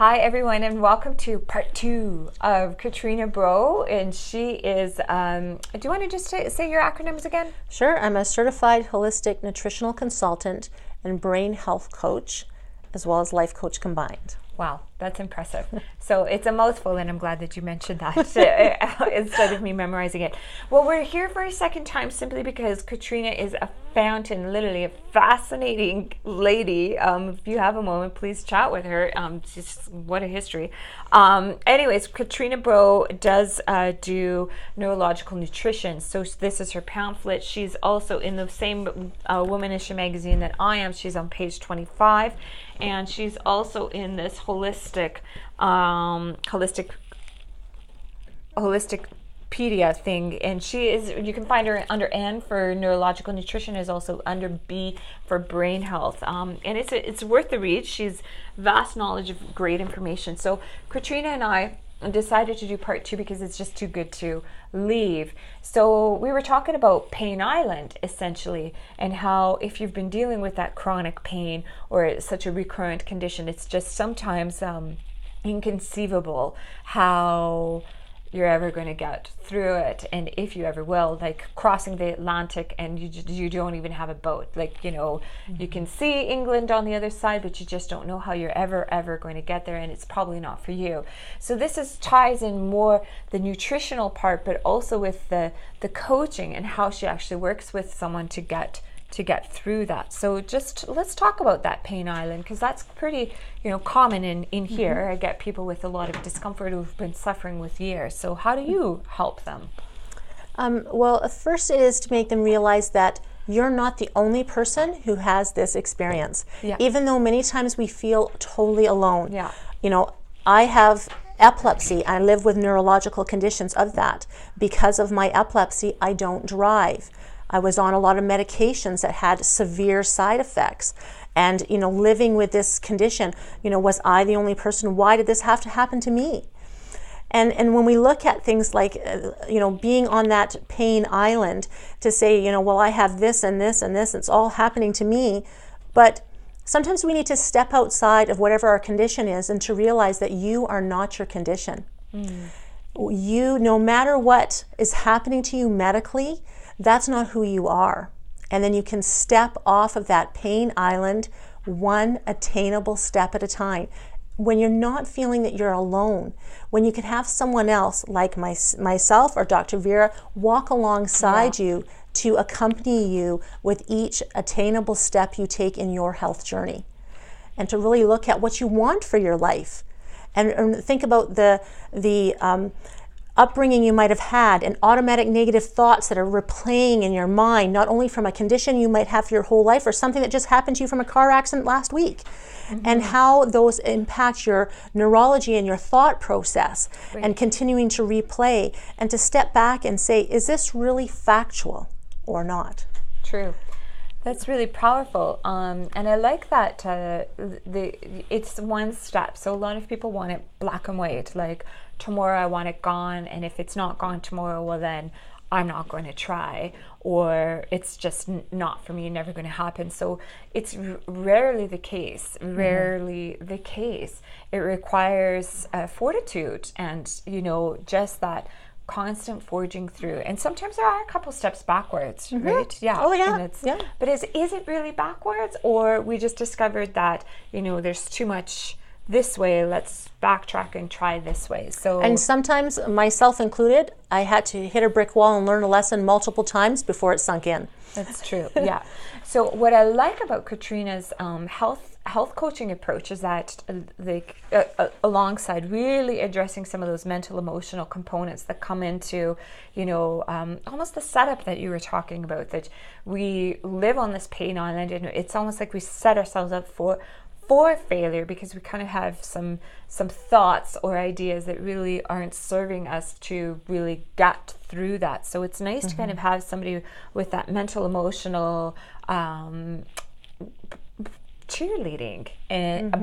Hi everyone, and welcome to part 2 of Katrina Breau. And she is, do you want to just say your acronyms again? Sure. I'm a certified holistic nutritional consultant and brain health coach, as well as life coach combined. Wow, that's impressive. So it's a mouthful, and I'm glad that you mentioned that instead of me memorizing it. Well, we're here for a second time simply because Katrina is a fountain, literally a fascinating lady. If you have a moment, please chat with her. Just what a history. Anyways, Katrina Breau does do Neurological Nutrition. So this is her pamphlet. She's also in the same Womanish magazine that I am. She's on page 25. And she's also in this holisticpedia thing, and she is, you can find her under N for neurological nutrition, is also under B for brain health, and it's worth the read. She's vast knowledge of great information. So Katrina and I decided to do part 2 because it's just too good to leave. So we were talking about Pain Island essentially, and how if you've been dealing with that chronic pain or it's such a recurrent condition, it's just sometimes inconceivable how you're ever going to get through it, and if you ever will, like crossing the Atlantic and you don't even have a boat, like, you know, you can see England on the other side, but you just don't know how you're ever going to get there, and it's probably not for you. So this ties in more the nutritional part, but also with the coaching and how she actually works with someone to get through that. So just let's talk about that Pain Island, because that's pretty, common in here. I get people with a lot of discomfort who've been suffering with years. So how do you help them? Well, first it is to make them realize that you're not the only person who has this experience. Yeah. Even though many times we feel totally alone. Yeah. I have epilepsy. I live with neurological conditions of that. Because of my epilepsy, I don't drive. I was on a lot of medications that had severe side effects. And, living with this condition, was I the only person? Why did this have to happen to me? And when we look at things like, being on that pain island, to say, well, I have this and this and this, it's all happening to me. But sometimes we need to step outside of whatever our condition is and to realize that you are not your condition. You, no matter what is happening to you medically, that's not who you are. And then you can step off of that pain island one attainable step at a time. When you're not feeling that you're alone, when you can have someone else like myself or Dr. Vera walk alongside you to accompany you with each attainable step you take in your health journey. And to really look at what you want for your life. And think about the upbringing you might have had, and automatic negative thoughts that are replaying in your mind, not only from a condition you might have for your whole life or something that just happened to you from a car accident last week, and how those impact your neurology and your thought process, and continuing to replay and to step back and say, is this really factual or not? True. That's really powerful, and I like that it's one step. So a lot of people want it black and white, like tomorrow I want it gone, and if it's not gone tomorrow, well then I'm not going to try, or it's just not for me, never going to happen. So it's rarely the case. It requires fortitude and just that constant forging through, and sometimes there are a couple steps backwards, right? Yeah. Oh yeah. But is it really backwards, or we just discovered that there's too much this way, let's backtrack and try this way? So, and sometimes, myself included, I had to hit a brick wall and learn a lesson multiple times before it sunk in. That's true. Yeah. So what I like about Katrina's health coaching approach is that alongside really addressing some of those mental emotional components that come into almost the setup that you were talking about, that we live on this pain island, and it's almost like we set ourselves up for failure because we kind of have some thoughts or ideas that really aren't serving us to really get through that. So it's nice to kind of have somebody with that mental emotional cheerleading,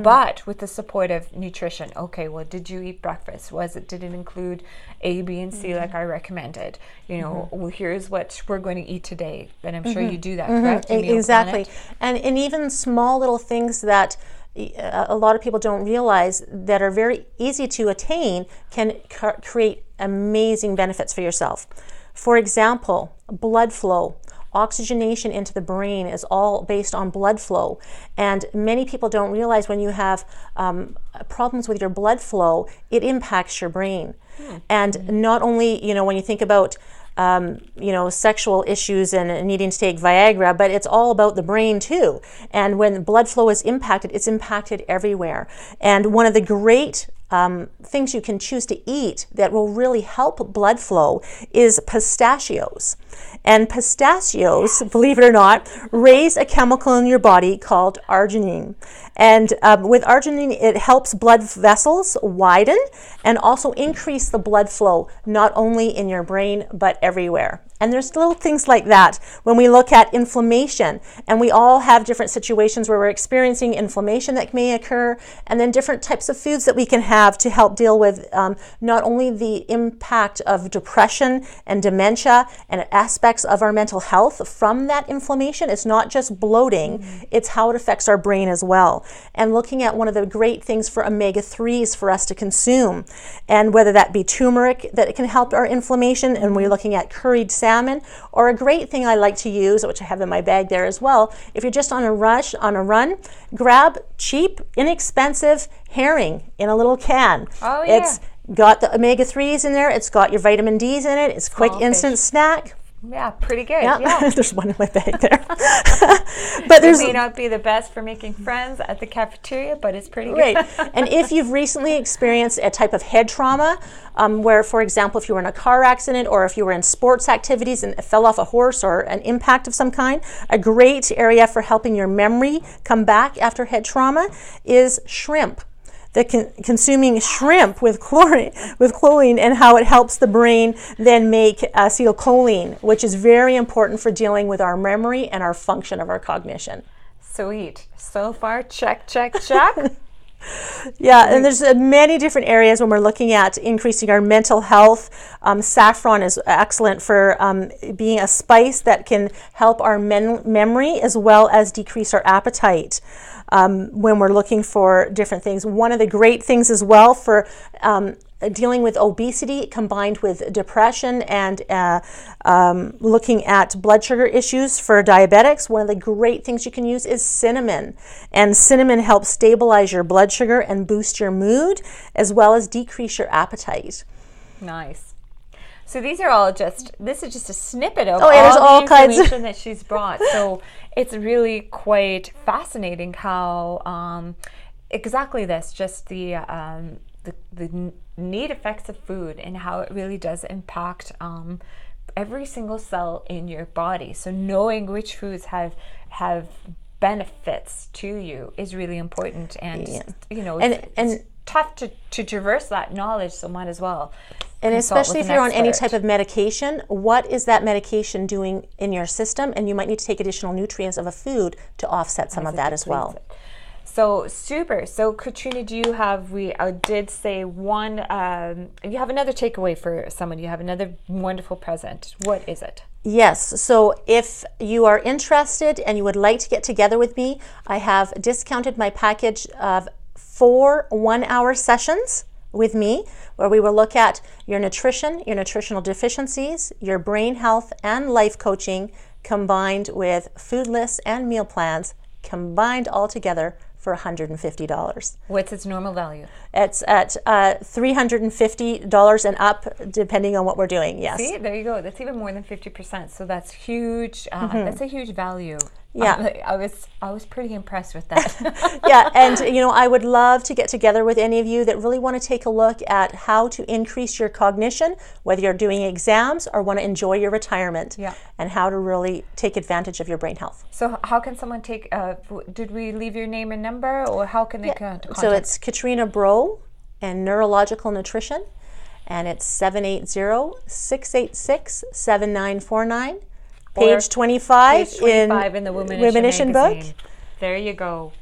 but with the support of nutrition. Okay, well, did you eat breakfast? Did it include A, B, and C like I recommended? Well, here's what we're going to eat today. And I'm sure you do that, correct? Exactly. And even small little things that a lot of people don't realize that are very easy to attain can create amazing benefits for yourself. For example, blood flow. Oxygenation into the brain is all based on blood flow. And many people don't realize when you have problems with your blood flow, it impacts your brain. And not only, when you think about sexual issues and needing to take Viagra, but it's all about the brain too. And when blood flow is impacted, it's impacted everywhere. And one of the great things you can choose to eat that will really help blood flow is pistachios. And pistachios, believe it or not, raise a chemical in your body called arginine. And with arginine, it helps blood vessels widen and also increase the blood flow, not only in your brain, but everywhere. And there's little things like that when we look at inflammation. And we all have different situations where we're experiencing inflammation that may occur, and then different types of foods that we can have to help deal with not only the impact of depression and dementia and aspects of our mental health from that inflammation. It's not just bloating, it's how it affects our brain as well. And looking at one of the great things for omega-3s for us to consume, and whether that be turmeric that it can help our inflammation, and we're looking at curried salmon, or a great thing I like to use, which I have in my bag there as well, if you're just on a run, grab cheap, inexpensive herring in a little can. Oh, yeah. It's got the omega-3s in there, it's got your vitamin D's in it, it's a quick instant snack. Yeah, pretty good. Yeah. There's one in my bag there. But it may not be the best for making friends at the cafeteria, but it's pretty good. Right. And if you've recently experienced a type of head trauma, where, for example, if you were in a car accident or if you were in sports activities and fell off a horse or an impact of some kind, a great area for helping your memory come back after head trauma is shrimp. Consuming shrimp with choline and how it helps the brain then make acetylcholine, which is very important for dealing with our memory and our function of our cognition. Sweet. So far, check. Yeah, and there's many different areas when we're looking at increasing our mental health. Saffron is excellent for being a spice that can help our memory as well as decrease our appetite. When we're looking for different things. One of the great things as well for dealing with obesity combined with depression and looking at blood sugar issues for diabetics, one of the great things you can use is cinnamon. And cinnamon helps stabilize your blood sugar and boost your mood as well as decrease your appetite. Nice. So these are all this is just a snippet of all the kinds information that she's brought. So it's really quite fascinating how exactly this, just the neat effects of food and how it really does impact every single cell in your body. So knowing which foods have benefits to you is really important, and it's tough to traverse that knowledge, so might as well. And especially if you're on any type of medication, what is that medication doing in your system? And you might need to take additional nutrients of a food to offset some of that as well. So super. So Katrina, do you have, I did say one, you have another takeaway for someone, you have another wonderful present. What is it? Yes, so if you are interested and you would like to get together with me, I have discounted my package of 4 one-hour sessions with me, where we will look at your nutrition, your nutritional deficiencies, your brain health and life coaching, combined with food lists and meal plans, combined all together for $150. What's its normal value? It's at $350 and up, depending on what we're doing. Yes. See, there you go. That's even more than 50%. So that's huge. That's a huge value. Yeah, I was pretty impressed with that. Yeah, and I would love to get together with any of you that really want to take a look at how to increase your cognition, whether you're doing exams or want to enjoy your retirement, and how to really take advantage of your brain health. So how can someone take, did we leave your name and number, or how can they contact? So it's Katrina Breau and Neurological Nutrition, and it's 780-686-7949. Page 25 in the Womanition book. There you go.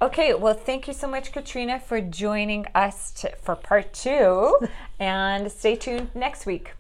Okay, well, thank you so much, Katrina, for joining us for part 2, and stay tuned next week.